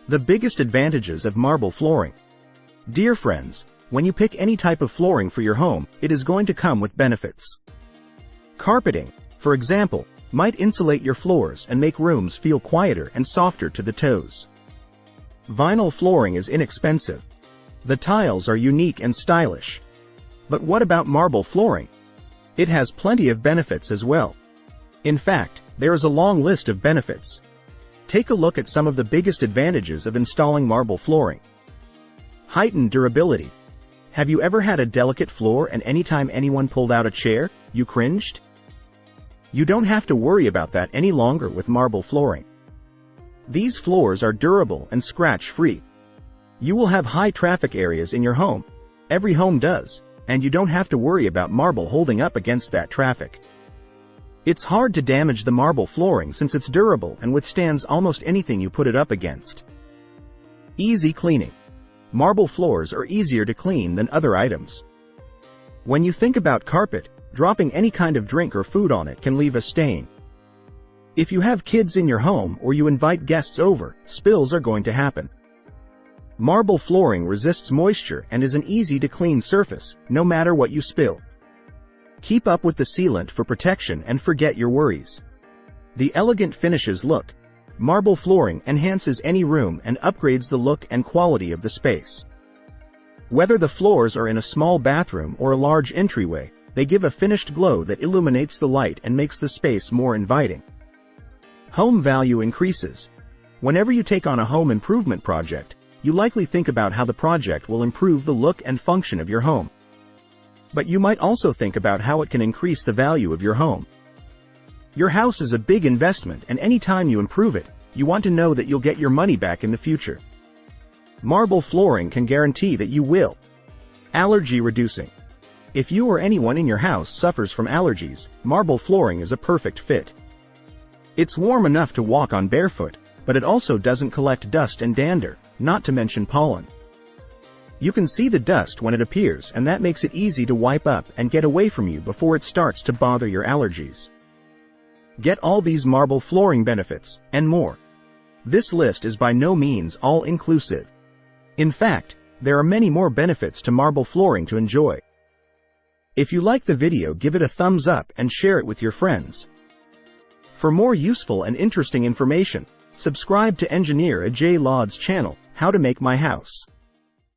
The biggest advantages of marble flooring. Dear friends, when you pick any type of flooring for your home, it is going to come with benefits. Carpeting, for example, might insulate your floors and make rooms feel quieter and softer to the toes. Vinyl flooring is inexpensive. The tiles are unique and stylish. But what about marble flooring? It has plenty of benefits as well. In fact, there is a long list of benefits. Take a look at some of the biggest advantages of installing marble flooring. Heightened durability. Have you ever had a delicate floor and anytime anyone pulled out a chair, you cringed? You don't have to worry about that any longer with marble flooring. These floors are durable and scratch-free. You will have high traffic areas in your home. Every home does, and you don't have to worry about marble holding up against that traffic. It's hard to damage the marble flooring since it's durable and withstands almost anything you put it up against. Easy cleaning. Marble floors are easier to clean than other items. When you think about carpet, dropping any kind of drink or food on it can leave a stain. If you have kids in your home or you invite guests over, spills are going to happen. Marble flooring resists moisture and is an easy-to-clean surface, no matter what you spill. Keep up with the sealant for protection and forget your worries. The elegant finishes look. Marble flooring enhances any room and upgrades the look and quality of the space. Whether the floors are in a small bathroom or a large entryway, they give a finished glow that illuminates the light and makes the space more inviting. Home value increases. Whenever you take on a home improvement project, you likely think about how the project will improve the look and function of your home. But you might also think about how it can increase the value of your home. Your house is a big investment, and anytime you improve it, you want to know that you'll get your money back in the future. Marble flooring can guarantee that you will. Allergy reducing. If you or anyone in your house suffers from allergies, marble flooring is a perfect fit. It's warm enough to walk on barefoot, but it also doesn't collect dust and dander, not to mention pollen. You can see the dust when it appears, and that makes it easy to wipe up and get away from you before it starts to bother your allergies. Get all these marble flooring benefits, and more. This list is by no means all-inclusive. In fact, there are many more benefits to marble flooring to enjoy. If you like the video, give it a thumbs up and share it with your friends. For more useful and interesting information, subscribe to Engineer Ajay Laud's channel, How to Make My House.